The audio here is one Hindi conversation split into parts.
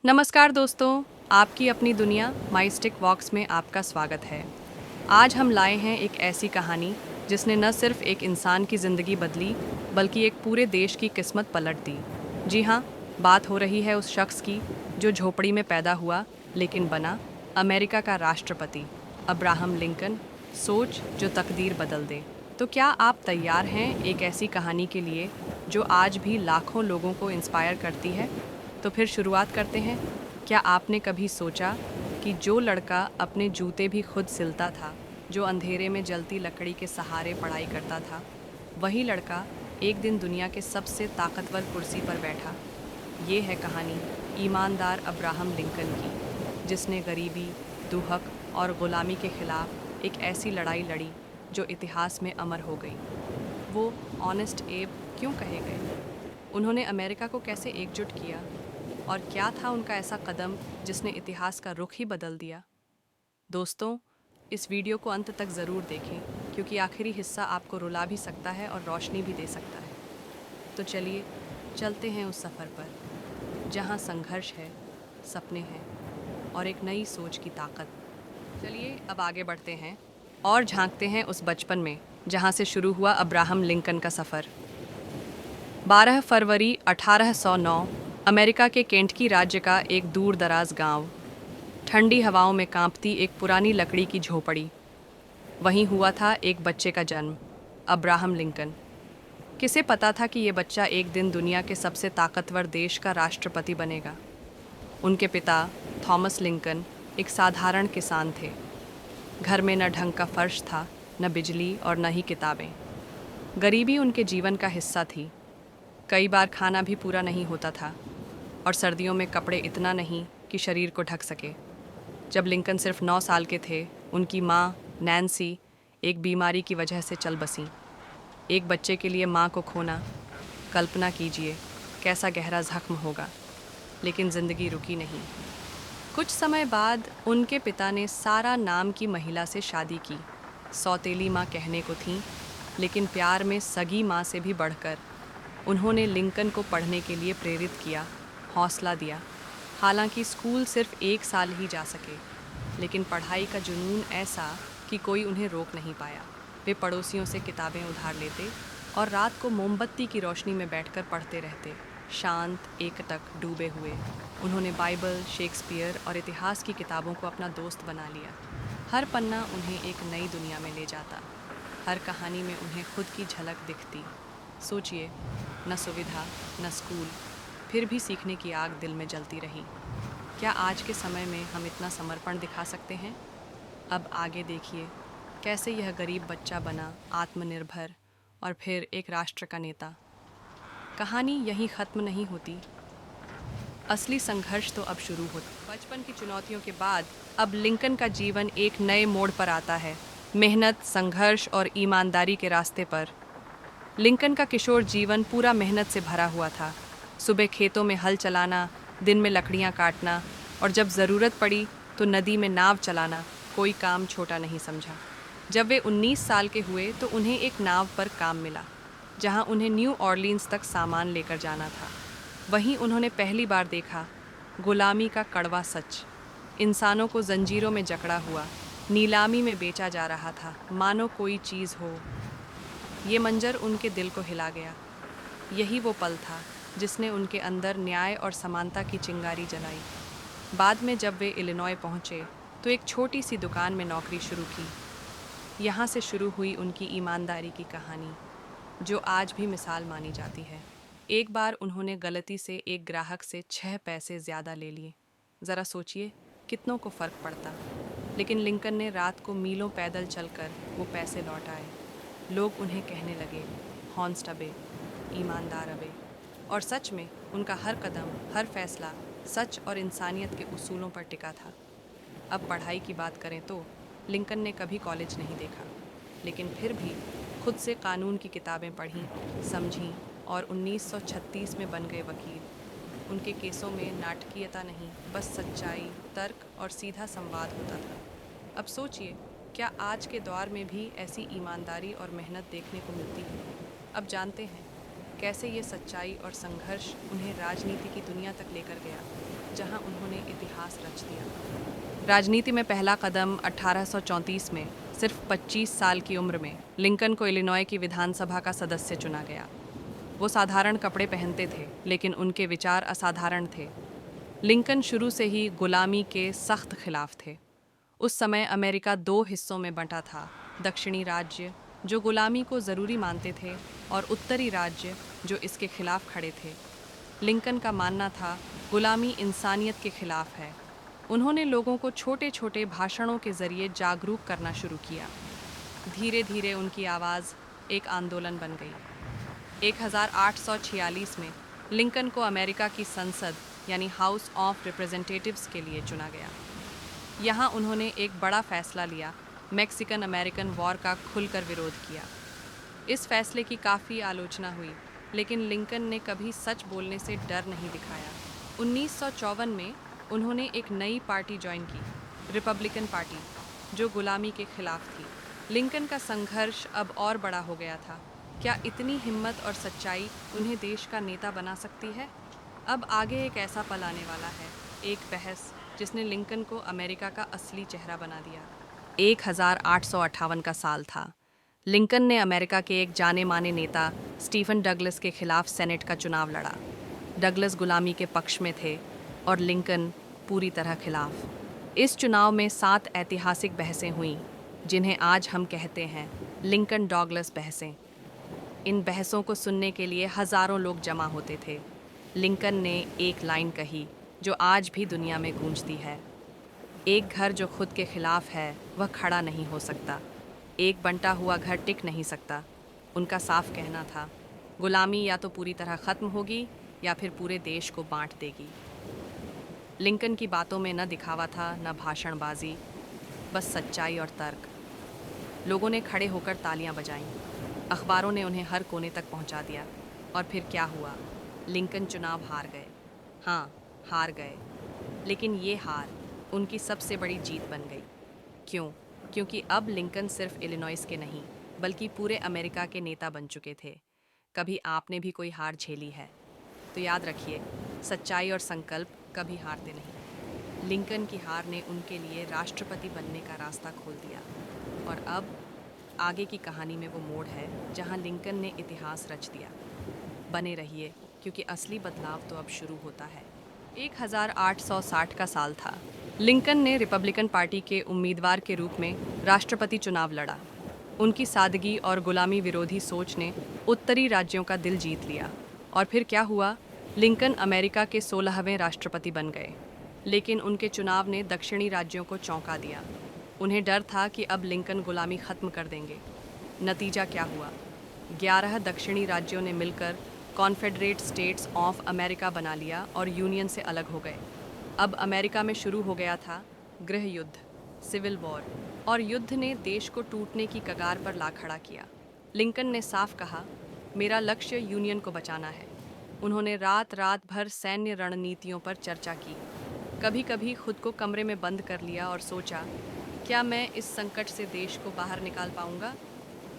नमस्कार दोस्तों, आपकी अपनी दुनिया माई स्टिक वॉक्स में आपका स्वागत है। आज हम लाए हैं एक ऐसी कहानी जिसने न सिर्फ एक इंसान की ज़िंदगी बदली, बल्कि एक पूरे देश की किस्मत पलट दी। जी हाँ, बात हो रही है उस शख्स की जो झोपड़ी में पैदा हुआ लेकिन बना अमेरिका का राष्ट्रपति, अब्राहम लिंकन। सोच जो तकदीर बदल दे। तो क्या आप तैयार हैं एक ऐसी कहानी के लिए जो आज भी लाखों लोगों को इंस्पायर करती है? तो फिर शुरुआत करते हैं। क्या आपने कभी सोचा कि जो लड़का अपने जूते भी खुद सिलता था, जो अंधेरे में जलती लकड़ी के सहारे पढ़ाई करता था, वही लड़का एक दिन दुनिया के सबसे ताकतवर कुर्सी पर बैठा? ये है कहानी ईमानदार अब्राहम लिंकन की, जिसने गरीबी, दुहक और गुलामी के खिलाफ एक ऐसी लड़ाई लड़ी जो इतिहास में अमर हो गई। वो ऑनेस्ट एब क्यों कहे गए? उन्होंने अमेरिका को कैसे एकजुट किया? और क्या था उनका ऐसा कदम जिसने इतिहास का रुख ही बदल दिया? दोस्तों, इस वीडियो को अंत तक ज़रूर देखें, क्योंकि आखिरी हिस्सा आपको रुला भी सकता है और रोशनी भी दे सकता है। तो चलिए, चलते हैं उस सफ़र पर, जहाँ संघर्ष है, सपने हैं और एक नई सोच की ताकत। चलिए अब आगे बढ़ते हैं और झांकते हैं उस बचपन में जहाँ से शुरू हुआ अब्राहम लिंकन का सफ़र। 12 फरवरी 1809, अमेरिका के केंटकी राज्य का एक दूर दराज गांव। ठंडी हवाओं में कांपती एक पुरानी लकड़ी की झोपड़ी। वहीं हुआ था एक बच्चे का जन्म, अब्राहम लिंकन। किसे पता था कि ये बच्चा एक दिन दुनिया के सबसे ताकतवर देश का राष्ट्रपति बनेगा? उनके पिता थॉमस लिंकन एक साधारण किसान थे। घर में न ढंग का फर्श था, न बिजली और न ही किताबें। गरीबी उनके जीवन का हिस्सा थी। कई बार खाना भी पूरा नहीं होता था और सर्दियों में कपड़े इतना नहीं कि शरीर को ढक सके। जब लिंकन सिर्फ 9 साल के थे, उनकी माँ नैन्सी एक बीमारी की वजह से चल बसीं। एक बच्चे के लिए माँ को खोना, कल्पना कीजिए कैसा गहरा जख्म होगा। लेकिन जिंदगी रुकी नहीं। कुछ समय बाद उनके पिता ने सारा नाम की महिला से शादी की। सौतेली माँ कहने को थीं, लेकिन प्यार में सगी माँ से भी बढ़कर उन्होंने लिंकन को पढ़ने के लिए प्रेरित किया, हौसला दिया। हालांकि स्कूल सिर्फ 1 साल ही जा सके, लेकिन पढ़ाई का जुनून ऐसा कि कोई उन्हें रोक नहीं पाया। वे पड़ोसियों से किताबें उधार लेते और रात को मोमबत्ती की रोशनी में बैठकर पढ़ते रहते, शांत, एकटक, डूबे हुए। उन्होंने बाइबल, शेक्सपियर और इतिहास की किताबों को अपना दोस्त बना लिया। हर पन्ना उन्हें एक नई दुनिया में ले जाता। हर कहानी में उन्हें खुद की झलक दिखती। सोचिए, न सुविधा, न स्कूल, फिर भी सीखने की आग दिल में जलती रही। क्या आज के समय में हम इतना समर्पण दिखा सकते हैं? अब आगे देखिए, कैसे यह गरीब बच्चा बना आत्मनिर्भर और फिर एक राष्ट्र का नेता। कहानी यहीं ख़त्म नहीं होती। असली संघर्ष तो अब शुरू होता। बचपन की चुनौतियों के बाद अब लिंकन का जीवन एक नए मोड़ पर आता है। मेहनत, संघर्ष और ईमानदारी के रास्ते पर। लिंकन का किशोर जीवन पूरा मेहनत से भरा हुआ था। सुबह खेतों में हल चलाना, दिन में लकड़ियां काटना और जब ज़रूरत पड़ी तो नदी में नाव चलाना, कोई काम छोटा नहीं समझा। जब वे 19 साल के हुए तो उन्हें एक नाव पर काम मिला, जहां उन्हें न्यू ऑरलीन्स तक सामान लेकर जाना था। वहीं उन्होंने पहली बार देखा गुलामी का कड़वा सच। इंसानों को जंजीरों में जकड़ा हुआ, नीलामी में बेचा जा रहा था, मानो कोई चीज़ हो। ये मंजर उनके दिल को हिला गया। यही वो पल था जिसने उनके अंदर न्याय और समानता की चिंगारी जलाई। बाद में जब वे इलिनॉय पहुंचे तो एक छोटी सी दुकान में नौकरी शुरू की। यहाँ से शुरू हुई उनकी ईमानदारी की कहानी, जो आज भी मिसाल मानी जाती है। एक बार उन्होंने गलती से एक ग्राहक से 6 पैसे ज़्यादा ले लिए। ज़रा सोचिए कितनों को फ़र्क पड़ता। लेकिन लिंकन ने रात को मीलों पैदल चलकर वो पैसे लौटाए। लोग उन्हें कहने लगे, हॉर्न्स अबे, ईमानदार अबे। और सच में उनका हर कदम, हर फैसला सच और इंसानियत के उसूलों पर टिका था। अब पढ़ाई की बात करें तो लिंकन ने कभी कॉलेज नहीं देखा, लेकिन फिर भी खुद से कानून की किताबें पढ़ीं, समझीं और 1936 में बन गए वकील। उनके केसों में नाटकीयता नहीं, बस सच्चाई, तर्क और सीधा संवाद होता था। अब सोचिए, क्या आज के दौर में भी ऐसी ईमानदारी और मेहनत देखने को मिलती है? अब जानते हैं कैसे ये सच्चाई और संघर्ष उन्हें राजनीति की दुनिया तक लेकर गया। जहां उन्होंने इतिहास रच दिया। राजनीति में पहला कदम 1834 में सिर्फ 25 साल की उम्र में लिंकन को इलिनॉय की विधानसभा का सदस्य चुना गया। वो साधारण कपड़े पहनते थे, लेकिन उनके विचार असाधारण थे। लिंकन शुरू से ही गुलामी के सख्त खिलाफ थे। उस समय अमेरिका दो हिस्सों में बंटा था, दक्षिणी राज्य जो गुलामी को ज़रूरी मानते थे और उत्तरी राज्य जो इसके खिलाफ खड़े थे। लिंकन का मानना था गुलामी इंसानियत के खिलाफ है। उन्होंने लोगों को छोटे छोटे भाषणों के जरिए जागरूक करना शुरू किया। धीरे धीरे उनकी आवाज़ एक आंदोलन बन गई। 1846 में लिंकन को अमेरिका की संसद यानी हाउस ऑफ रिप्रेजेंटेटिव्स के लिए चुना गया। यहाँ उन्होंने एक बड़ा फैसला लिया, मैक्सिकन अमेरिकन वॉर का खुलकर विरोध किया। इस फैसले की काफ़ी आलोचना हुई, लेकिन लिंकन ने कभी सच बोलने से डर नहीं दिखाया। 1954 में उन्होंने एक नई पार्टी ज्वाइन की, रिपब्लिकन पार्टी, जो गुलामी के खिलाफ थी। लिंकन का संघर्ष अब और बड़ा हो गया था। क्या इतनी हिम्मत और सच्चाई उन्हें देश का नेता बना सकती है? अब आगे एक ऐसा पल आने वाला है, एक बहस जिसने लिंकन को अमेरिका का असली चेहरा बना दिया। 1858 का साल था। लिंकन ने अमेरिका के एक जाने माने नेता स्टीफन डगलस के खिलाफ सेनेट का चुनाव लड़ा। डगलस गुलामी के पक्ष में थे और लिंकन पूरी तरह खिलाफ। इस चुनाव में 7 ऐतिहासिक बहसें हुईं, जिन्हें आज हम कहते हैं लिंकन डगलस बहसें। इन बहसों को सुनने के लिए हजारों लोग जमा होते थे। लिंकन ने एक लाइन कही जो आज भी दुनिया में गूंजती है, एक घर जो खुद के खिलाफ है वह खड़ा नहीं हो सकता, एक बंटा हुआ घर टिक नहीं सकता। उनका साफ कहना था, गुलामी या तो पूरी तरह खत्म होगी या फिर पूरे देश को बांट देगी। लिंकन की बातों में न दिखावा था, न भाषणबाजी, बस सच्चाई और तर्क। लोगों ने खड़े होकर तालियां बजाईं, अखबारों ने उन्हें हर कोने तक पहुंचा दिया। और फिर क्या हुआ? लिंकन चुनाव हार गए। हाँ, हार गए, लेकिन ये हार उनकी सबसे बड़ी जीत बन गई। क्यों? क्योंकि अब लिंकन सिर्फ इलिनॉइस के नहीं, बल्कि पूरे अमेरिका के नेता बन चुके थे। कभी आपने भी कोई हार झेली है तो याद रखिए, सच्चाई और संकल्प कभी हारते नहीं। लिंकन की हार ने उनके लिए राष्ट्रपति बनने का रास्ता खोल दिया। और अब आगे की कहानी में वो मोड़ है जहां लिंकन ने इतिहास रच दिया। बने रहिए, क्योंकि असली बदलाव तो अब शुरू होता है। 1860 का साल था। लिंकन ने रिपब्लिकन पार्टी के उम्मीदवार के रूप में राष्ट्रपति चुनाव लड़ा। उनकी सादगी और गुलामी विरोधी सोच ने उत्तरी राज्यों का दिल जीत लिया। और फिर क्या हुआ? लिंकन अमेरिका के 16वें राष्ट्रपति बन गए। लेकिन उनके चुनाव ने दक्षिणी राज्यों को चौंका दिया। उन्हें डर था कि अब लिंकन गुलामी खत्म कर देंगे। नतीजा क्या हुआ? 11 दक्षिणी राज्यों ने मिलकर कॉन्फेडरेट स्टेट्स ऑफ अमेरिका बना लिया और यूनियन से अलग हो गए। अब अमेरिका में शुरू हो गया था गृह युद्ध, सिविल वॉर, और युद्ध ने देश को टूटने की कगार पर ला खड़ा किया। लिंकन ने साफ कहा, मेरा लक्ष्य यूनियन को बचाना है। उन्होंने रात रात भर सैन्य रणनीतियों पर चर्चा की। कभी कभी खुद को कमरे में बंद कर लिया और सोचा, क्या मैं इस संकट से देश को बाहर निकाल पाऊंगा?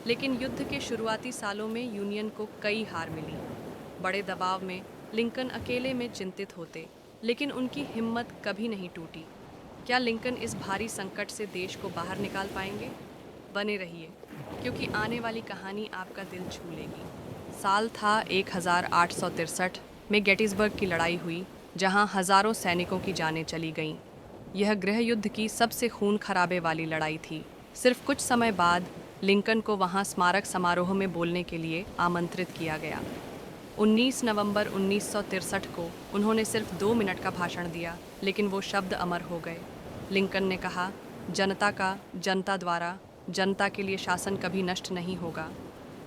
लेकिन युद्ध के शुरुआती सालों में यूनियन को कई हार मिली। बड़े दबाव में लिंकन अकेले में चिंतित होते, लेकिन उनकी हिम्मत कभी नहीं टूटी। क्या लिंकन इस भारी संकट से देश को बाहर निकाल पाएंगे? बने रहिए, क्योंकि आने वाली कहानी आपका दिल छू लेगी। साल था 1863 में गेटिसबर्ग की लड़ाई हुई, जहां हजारों सैनिकों की जानें चली गईं। यह गृह युद्ध की सबसे खून खराबे वाली लड़ाई थी। सिर्फ कुछ समय बाद लिंकन को वहां स्मारक समारोह में बोलने के लिए आमंत्रित किया गया। 19 नवंबर 1963 को उन्होंने सिर्फ 2 मिनट का भाषण दिया, लेकिन वो शब्द अमर हो गए। लिंकन ने कहा, जनता का, जनता द्वारा, जनता के लिए शासन कभी नष्ट नहीं होगा।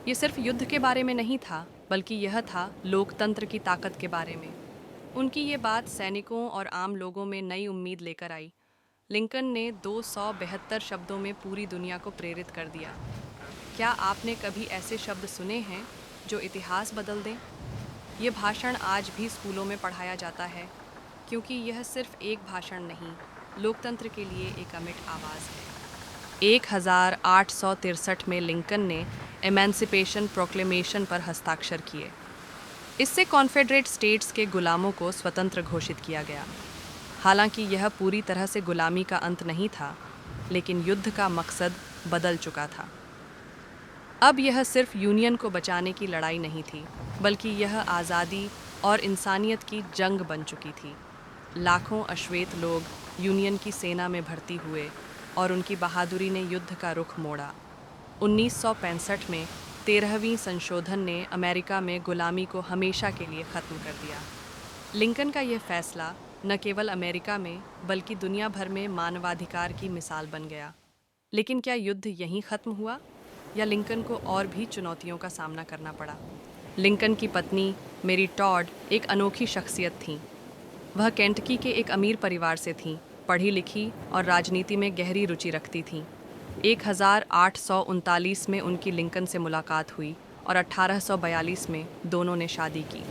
ये सिर्फ युद्ध के बारे में नहीं था, बल्कि यह था लोकतंत्र की ताकत के बारे में। उनकी ये बात सैनिकों और आम लोगों में नई उम्मीद लेकर आई। लिंकन ने 272 शब्दों में पूरी दुनिया को प्रेरित कर दिया। क्या आपने कभी ऐसे शब्द सुने हैं जो इतिहास बदल दें? ये भाषण आज भी स्कूलों में पढ़ाया जाता है, क्योंकि यह सिर्फ एक भाषण नहीं, लोकतंत्र के लिए एक अमिट आवाज़ है। 1863 में लिंकन ने एमेंसिपेशन प्रोक्लेमेशन पर हस्ताक्षर किए। इससे कॉन्फेडरेट स्टेट्स के गुलामों को स्वतंत्र घोषित किया गया। हालांकि यह पूरी तरह से गुलामी का अंत नहीं था, लेकिन युद्ध का मकसद बदल चुका था। अब यह सिर्फ यूनियन को बचाने की लड़ाई नहीं थी, बल्कि यह आज़ादी और इंसानियत की जंग बन चुकी थी। लाखों अश्वेत लोग यूनियन की सेना में भर्ती हुए और उनकी बहादुरी ने युद्ध का रुख मोड़ा। 1965 में 13वीं संशोधन ने अमेरिका में गुलामी को हमेशा के लिए ख़त्म कर दिया। लिंकन का यह फैसला न केवल अमेरिका में बल्कि दुनिया भर में मानवाधिकार की मिसाल बन गया। लेकिन क्या युद्ध यहीं ख़त्म हुआ, या लिंकन को और भी चुनौतियों का सामना करना पड़ा? लिंकन की पत्नी मेरी टॉड एक अनोखी शख्सियत थीं। वह केंटकी के एक अमीर परिवार से थीं, पढ़ी लिखी और राजनीति में गहरी रुचि रखती थीं। 1839 में उनकी लिंकन से मुलाकात हुई और 1842 में दोनों ने शादी की।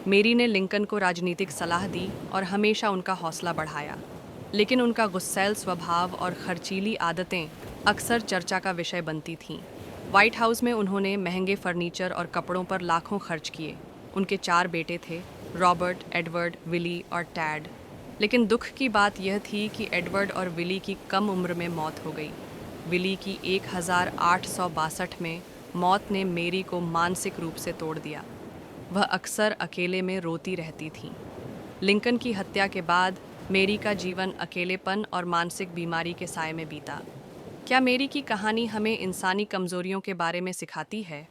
मेरी ने लिंकन को राजनीतिक सलाह दी और हमेशा उनका हौसला बढ़ाया, लेकिन उनका गुस्सैल स्वभाव और खर्चीली आदतें अक्सर चर्चा का विषय बनती थीं। व्हाइट हाउस में उन्होंने महंगे फर्नीचर और कपड़ों पर लाखों खर्च किए। उनके 4 बेटे थे, रॉबर्ट, एडवर्ड, विली और टैड। लेकिन दुख की बात यह थी कि एडवर्ड और विली की कम उम्र में मौत हो गई। विली की 1862 में मौत ने मेरी को मानसिक रूप से तोड़ दिया। वह अक्सर अकेले में रोती रहती थीं। लिंकन की हत्या के बाद मेरी का जीवन अकेलेपन और मानसिक बीमारी के साए में बीता। क्या मेरी की कहानी हमें इंसानी कमजोरियों के बारे में सिखाती है?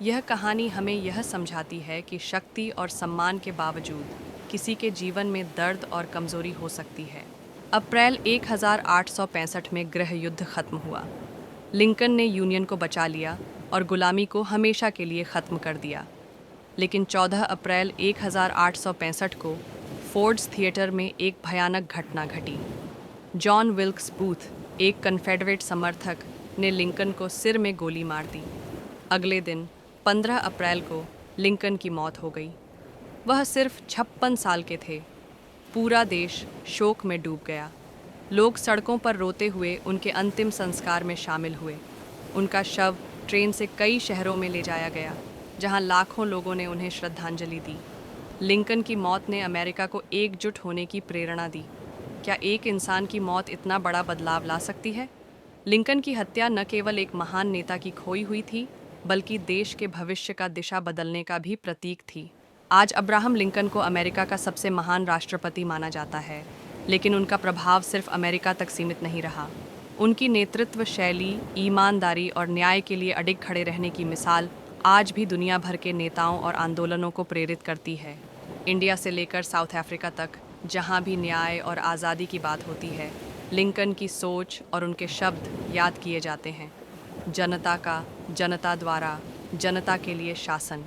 यह कहानी हमें यह समझाती है कि शक्ति और सम्मान के बावजूद किसी के जीवन में दर्द और कमजोरी हो सकती है। अप्रैल 1865 में गृह युद्ध खत्म हुआ। लिंकन ने यूनियन को बचा लिया और गुलामी को हमेशा के लिए खत्म कर दिया। लेकिन 14 अप्रैल 1865 को फोर्ड्स थिएटर में एक भयानक घटना घटी। जॉन विल्क्स बूथ, एक कन्फेडरेट समर्थक, ने लिंकन को सिर में गोली मार दी। अगले दिन 15 अप्रैल को लिंकन की मौत हो गई। वह सिर्फ 56 साल के थे। पूरा देश शोक में डूब गया। लोग सड़कों पर रोते हुए उनके अंतिम संस्कार में शामिल हुए। उनका शव ट्रेन से कई शहरों में ले जाया गया, जहां लाखों लोगों ने उन्हें श्रद्धांजलि दी। लिंकन की मौत ने अमेरिका को एकजुट होने की प्रेरणा दी। क्या एक इंसान की मौत इतना बड़ा बदलाव ला सकती है? लिंकन की हत्या न केवल एक महान नेता की खोई हुई थी, बल्कि देश के भविष्य का दिशा बदलने का भी प्रतीक थी। आज अब्राहम लिंकन को अमेरिका का सबसे महान राष्ट्रपति माना जाता है, लेकिन उनका प्रभाव सिर्फ अमेरिका तक सीमित नहीं रहा। उनकी नेतृत्व शैली, ईमानदारी और न्याय के लिए अडिग खड़े रहने की मिसाल आज भी दुनिया भर के नेताओं और आंदोलनों को प्रेरित करती है। इंडिया से लेकर साउथ अफ्रीका तक, जहां भी न्याय और आज़ादी की बात होती है, लिंकन की सोच और उनके शब्द याद किए जाते हैं। जनता का, जनता द्वारा, जनता के लिए शासन।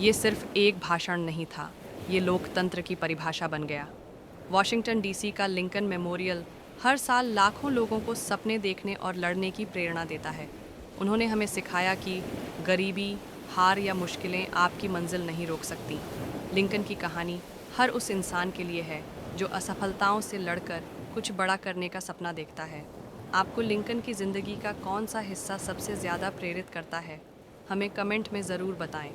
ये सिर्फ एक भाषण नहीं था, ये लोकतंत्र की परिभाषा बन गया। वॉशिंगटन डीसी का लिंकन मेमोरियल हर साल लाखों लोगों को सपने देखने और लड़ने की प्रेरणा देता है। उन्होंने हमें सिखाया कि गरीबी, हार या मुश्किलें आपकी मंजिल नहीं रोक सकती। लिंकन की कहानी हर उस इंसान के लिए है जो असफलताओं से लड़कर कुछ बड़ा करने का सपना देखता है। आपको लिंकन की ज़िंदगी का कौन सा हिस्सा सबसे ज़्यादा प्रेरित करता है? हमें कमेंट में ज़रूर बताएं।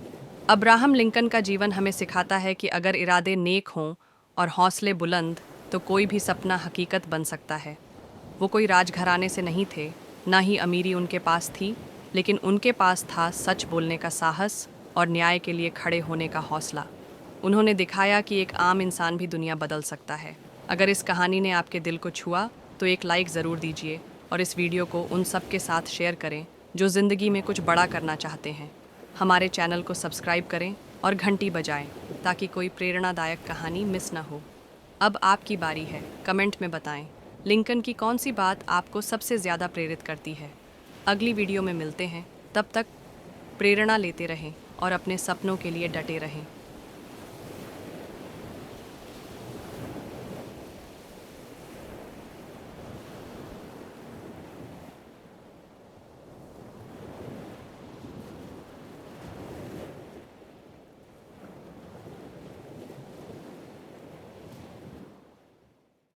अब्राहम लिंकन का जीवन हमें सिखाता है कि अगर इरादे नेक हों और हौसले बुलंद, तो कोई भी सपना हकीकत बन सकता है। वो कोई राजघराने से नहीं थे, ना ही अमीरी उनके पास थी, लेकिन उनके पास था सच बोलने का साहस और न्याय के लिए खड़े होने का हौसला। उन्होंने दिखाया कि एक आम इंसान भी दुनिया बदल सकता है। अगर इस कहानी ने आपके दिल को छुआ, तो एक लाइक ज़रूर दीजिए और इस वीडियो को उन सब के साथ शेयर करें जो ज़िंदगी में कुछ बड़ा करना चाहते हैं। हमारे चैनल को सब्सक्राइब करें और घंटी बजाएं ताकि कोई प्रेरणादायक कहानी मिस ना हो। अब आपकी बारी है, कमेंट में बताएं लिंकन की कौन सी बात आपको सबसे ज़्यादा प्रेरित करती है। अगली वीडियो में मिलते हैं, तब तक प्रेरणा लेते रहें और अपने सपनों के लिए डटे रहें।